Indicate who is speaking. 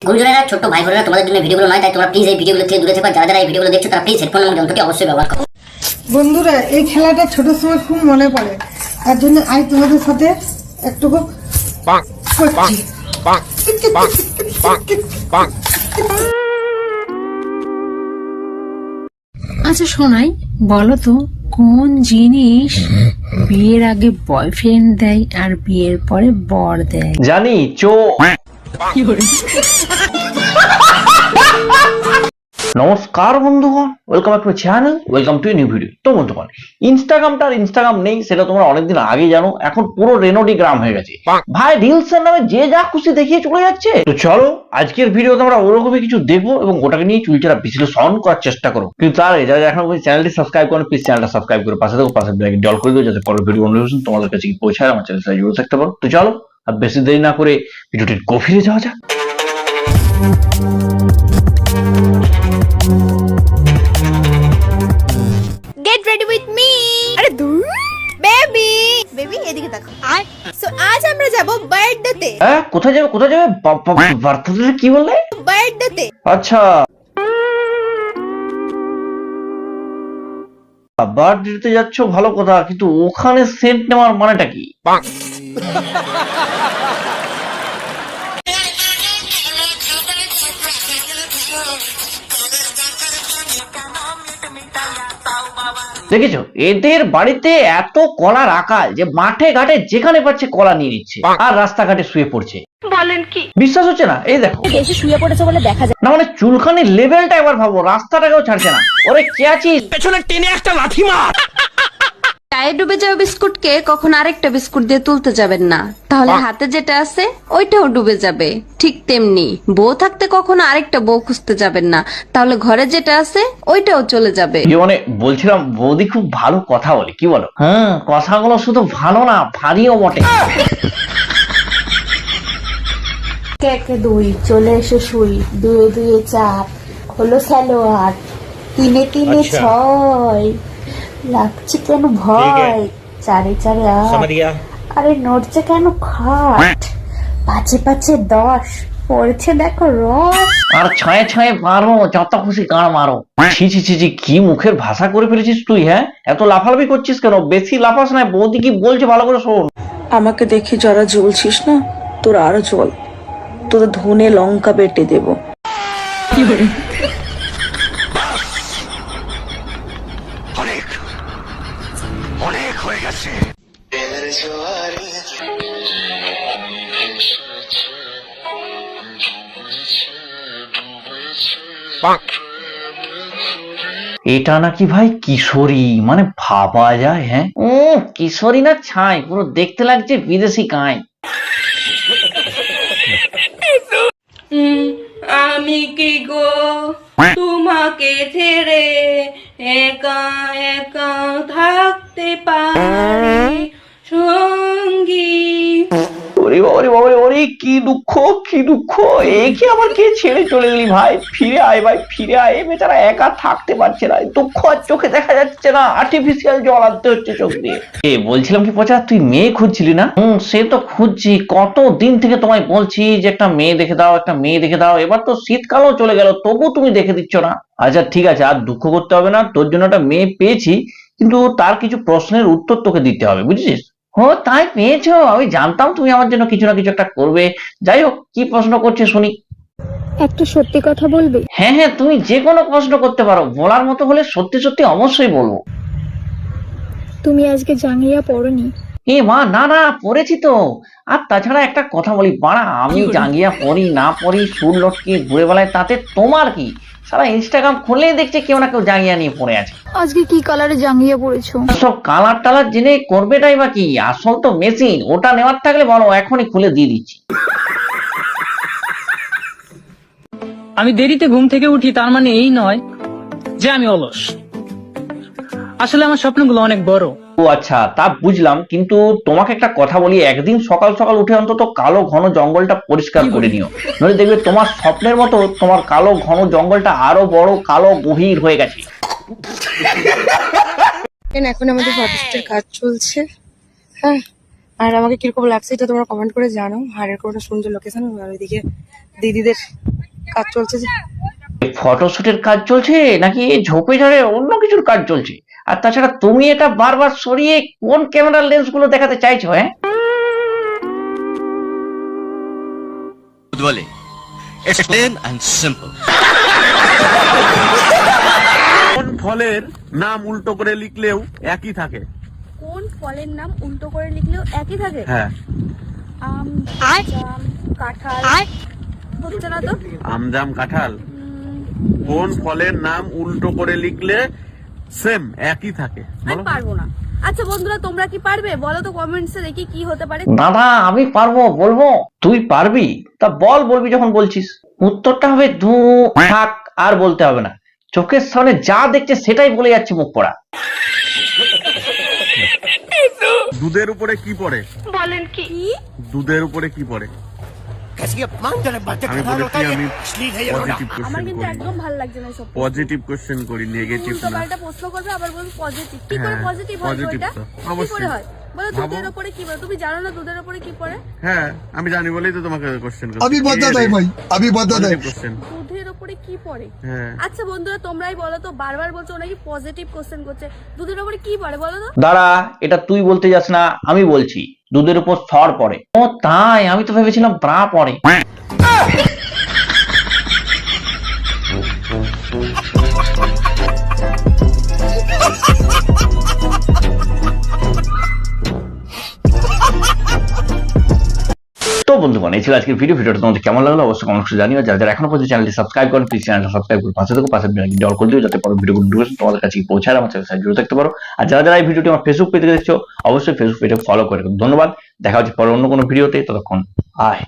Speaker 1: গুরুজনেরা, ছোট ভাই বোনেরা, তোমাদের জন্য ভিডিওগুলো নয়, তাই তোমরা প্লিজ এই ভিডিওগুলো থেকে দূরে থেকো। যারা যারা এই ভিডিওগুলো দেখছো তারা প্লিজ হেডফোন এবং যন্ত্রটি অবশ্যই ব্যবহার করো।
Speaker 2: বন্ধুরা, এই খেলাটা ছোট সময় খুব মনে পড়ে, তার জন্য আজ তোমাদের সাথে একটুকু করছি।
Speaker 3: আচ্ছা শোনাই, বলো তো কোন জিনিস বিয়ের আগে বয়ফ্রেন্ড দেয় আর বিয়ের পরে বর দেয়?
Speaker 4: জানি, চো। নমস্কার বন্ধুগণ, welcome back to my channel, welcome to new video. তো বন্ধুগণ, ইনস্টাগ্রামটা আর ইনস্টাগ্রাম নেই সেটা তোমরা অনেকদিন আগে জানো, এখন পুরো রেনোডিগ্রাম হয়ে গেছে ভাই। রিলস এর নামে যে যা খুশি দেখিয়ে চলে যাচ্ছে। তো চলো আজকের ভিডিওতে আমরা ওরকমই কিছু দেখবো এবং ওটাকে নিয়ে চুলচেরা বিশ্লেষণ করার চেষ্টা করো। কিন্তু তার যারা এখন চ্যানেলটি সাবস্ক্রাইব করেন, প্লিজ চ্যানেলটা সাবস্ক্রাইব করে পাশে থাকো, পাশে বেল আইকনটি অল করে দিও যাতে পরের ভিডিও নোটিফিকেশন তোমাদের কাছে পৌঁছায়, আমার চ্যানেলটা জুড়ে থাকতে পারো। তো চলো আর বেশি দেরি না করে ভিডিওটির গভীরে যাওয়া যাক।
Speaker 5: Get ready with me. আরে দূর বেবি বেবি এদিকে দেখো। সো আজ আমরা যাব বার্থডেতে।
Speaker 4: হ্যাঁ, কোথায় যাবে কোথায় যাবে? বার্থডে কি বললে?
Speaker 5: বার্থডেতে।
Speaker 4: আচ্ছা, বার্থডেতে যাচ্ছ ভালো কথা, কিন্তু ওখানে সেন্ট নেওয়ার মানেটা কি? দেখেছো, এদের বাড়িতে এত কলার আকাল যে মাঠে ঘাটে যেখানে পাচ্ছে কলা নিয়ে নিচ্ছে আর রাস্তাঘাটে শুয়ে পড়ছে। বলেন কি? বিশ্বাস হচ্ছে না? এই দেখো,
Speaker 5: এসে শুয়ে পড়েছে বলে দেখা যায়
Speaker 4: না মানে চুলখানির লেভেলটা একবার ভাবো, রাস্তাটাকেও ছাড়ছে না। ওরে কে আছিস? পেছনে টেনে একটা লাথি মার।
Speaker 6: চায়ে ডুবে যাওয়া বিস্কুটকে কখন আরেকটা বিস্কুট দিয়ে তুলতে যাবেন না, তাহলে হাতে যেটা আছে ওইটাও ডুবে যাবে। ঠিক তেমনি বউ থাকতে কখনো আরেকটা বউ খুঁজতে যাবেন না, তাহলে ঘরে যেটা আছে ওইটাও চলে যাবে।
Speaker 4: মানে বলছিলাম বৌদি খুব ভালো কথা বলে, কি বলো? হ্যাঁ, কথাগুলো শুধু ভালো না, ভারীও বটে।
Speaker 7: একে দুই চলে এসে শুই, দুয়ে দুয়ে চার হলো সালোয়ার, তিনে তিনে ছয় লাগছে কেন ভয়, চারে চারে আট, আরে নড়ছে কেন খাট, পাঁচে পাঁচে 10 পড়ছে দেখো রস,
Speaker 4: আর ছয়ে ছয়ে মারো, যত খুশি গান মারো। ছি ছি ছি ছি, কি মুখের ভাষা করে ফেলেছিস তুই? হ্যাঁ, এত লাফালাফি করছিস কেন? বেশি লাফাস না, বৌদি কি বলছে ভালো করে শোন।
Speaker 8: আমাকে দেখে যারা জ্বলছিস না, তোরা আরো জ্বল, তোদের ধনে লঙ্কা বেটে দেব।
Speaker 4: অনেক হয়ে গেছে। এটা নাকি ভাই কিশোরী, মানে ভাবা যায়। হ্যাঁ, কিশোরী না ছাই, পুরো দেখতে লাগছে বিদেশি গায়।
Speaker 8: আমি কি গো তোমাকে ছেড়ে একা একা থাকতে পারি সঙ্গী?
Speaker 4: ওরে বাবারে বাবারে, ওরে কি দুঃখ, কি দুঃখ! একে আবার কে ছেড়ে চলে গেলি ভাই? ফিরে আয় ভাই, ফিরে আয়। বেচারা একা থাকতে পারছে না, দুঃখ আর চোখে দেখা যাচ্ছে না, আর্টিফিশিয়াল জল আনতে হচ্ছে চোখ দিয়ে। বলছিলাম কি পচা, তুই মেয়ে খুঁজছিলি না? সে তো খুঁজছি, কত দিন থেকে তোমায় বলছি যে একটা মেয়ে দেখে দাও, একটা মেয়ে দেখে দাও। এবার তো শীতকালও চলে গেল, তবু তুমি দেখে দিচ্ছ না। আচ্ছা ঠিক আছে, আর দুঃখ করতে হবে না, তোর জন্য একটা মেয়ে পেয়েছি, কিন্তু তার কিছু প্রশ্নের উত্তর তোকে দিতে হবে, বুঝেছিস? ও তাই পেয়েছো? আমি জানতাম তুমি আমার জন্য কিছু না কিছু একটা করবে। যাই হোক, কি প্রশ্ন করছে শুনি।
Speaker 7: একটা সত্যি কথা বলবে?
Speaker 4: হ্যাঁ হ্যাঁ, তুমি যে কোনো প্রশ্ন করতে পারো, বলার মতো হলে সত্যি সত্যি অবশ্যই বলবো।
Speaker 7: তুমি আজকে জাঙ্গিয়া পরনি?
Speaker 4: এ মা, না না, পড়েছি তো। আর তাছাড়া একটা কথা বলি বাড়া, আমি জাঙ্গিয়া পরি না পরি, সুর লটকে ঘুরে বেলায়, তাতে তোমার কি? সারা ইনস্টাগ্রাম খুললেই দেখছে কেউ না কেউ জাঙ্গিয়া নিয়ে পড়ে আছে।
Speaker 7: আজকে কি কালারে জাঙ্গিয়া পরেছো?
Speaker 4: সব কালার টালার জেনে করবেটাই বা কি? আসল তো মেশিন, ওটা নেওয়ার থাকলে বলো, এখনই খুলে দিয়ে দিচ্ছি।
Speaker 9: আমি দেরিতে ঘুম থেকে উঠি তার মানে এই নয় যে আমি অলস। আসলে আমার স্বপ্নগুলো অনেক বড়।
Speaker 4: ও আচ্ছা, তা বুঝলাম, কিন্তু তোমাকে একটা কথা বলি, একদিন সকাল সকাল উঠে অন্তত কালো ঘন জঙ্গলটা পরিষ্কার করে নিও, নইলে দেখবে তোমার স্বপ্নের মতো তোমার কালো ঘন জঙ্গলটা আরো বড়, কালো গভীর হয়ে গেছে।
Speaker 8: এখন আমাদের ফটোশুটের কাজ চলছে। হ্যাঁ, আর আমাকে কিরকম লাগছে এটা তোমরা কমেন্ট করে জানো। আর এরকম একটা সুন্দর লোকেশন, আর ওইদিকে দিদিদের
Speaker 2: কাজ চলছে যে।
Speaker 4: ফটোশুটের কাজ চলছে নাকি ঝোপে ঝাড়ে অন্য কিছুর কাজ চলছে? আর তাছাড়া তুমি এটা বারবার সরিয়ে কোন ক্যামেরার লেন্স গুলো দেখাতে চাইছো? হ্যাঁ,
Speaker 10: বলে ইটস প্লেন এন্ড সিম্পল।
Speaker 11: কোন ফলের নাম উল্টো করে লিখলেও একই থাকে?
Speaker 5: কোন ফলের নাম উল্টো করে লিখলেও একই থাকে?
Speaker 11: হ্যাঁ,
Speaker 5: আম, জাম, কাঁঠাল। হচ্ছে না তো?
Speaker 11: আম জাম কাঁঠাল। কোন ফলের নাম উল্টো করে লিখলে সেম একই থাকে?
Speaker 5: আমি পারবো না। আচ্ছা বন্ধুরা, তোমরা কি পারবে? বলো তো কমেন্টসে, দেখি কি হতে পারে।
Speaker 4: দাদা আমি পারবো, বলবো। তুই পারবি? তা বলবি যখন বলছিস। উত্তরটা হবে ধু থাক, আর বলতে হবে না। চোখের সামনে যা দেখছে সেটাই বলে যাচ্ছে মুখ পড়া।
Speaker 11: দুধের উপরে কি পড়ে?
Speaker 5: বলেন কি?
Speaker 11: দুধের উপরে কি পড়ে? আমি বলেছি আমি পজিটিভ
Speaker 5: আমার
Speaker 11: কোশ্চেন
Speaker 5: কিন্তু
Speaker 11: করি,
Speaker 5: একদম ভালো লাগছে না সব।
Speaker 11: পজিটিভ কোশ্চেন করি, নেগেটিভ
Speaker 5: উল্টো
Speaker 11: না।
Speaker 5: পাল্টা প্রশ্ন করবে আবার বলবে পজিটিভ। কি করে
Speaker 11: হ্যাঁ,
Speaker 5: পজিটিভ হয়
Speaker 11: positive
Speaker 5: ওইটা?
Speaker 11: তো,
Speaker 5: কি
Speaker 11: অবশ্যই।
Speaker 5: করে হয়? বলো
Speaker 11: ভাবো।
Speaker 5: দুধের উপরে কি পড়ে? তুমি জানো না দুধের উপরে কি পড়ে?
Speaker 11: হ্যাঁ, আমি জানি বলেই তো তোমাকে কোশ্চেন করছি।
Speaker 10: আমি বদলা দেয় ভাই, আমি বদলা দেয়।
Speaker 11: কোশ্চেন।
Speaker 5: দুধের উপরে কি পড়ে?
Speaker 11: হ্যাঁ,
Speaker 5: আচ্ছা বন্ধুরা, তোমরাই বলো তো, বারবার বলছো নাকি পজিটিভ কোশ্চেন করছে। দুধের উপরে কি পড়ে বলো তো?
Speaker 4: দাঁড়া, এটা তুই বলতে যাস না, আমি বলছি। দুধের উপর সর পড়ে। ও তাই? আমি তো ভেবেছিলাম ব্রা পড়ে। তো বন্ধুগণ, এই ছিল আজকের ভিডিওটা তোমাদের কেমন লাগলো অবশ্যই কমেন্ট করে জানিও। যারা এখনো পর্যন্ত চ্যানেলটি সাবস্ক্রাইব করেন, প্লিজ চ্যানেলটা সাবস্ক্রাইব করে পাশে থেকে পাশে জল করে দিও, যাতে পরে ভিডিওগুলো নোটিফিকেশন তোমাদের কাছে পৌঁছায়, আমার সাথে জুড়ে থাকতে পারো। আর যারা এই ভিডিওটি আমার ফেসবুক পেজে দেখছো, অবশ্যই ফেসবুক পেজে ফলো করে। ধন্যবাদ, দেখা হচ্ছে পরে অন্য কোনো ভিডিওতে। ততক্ষণ বাই।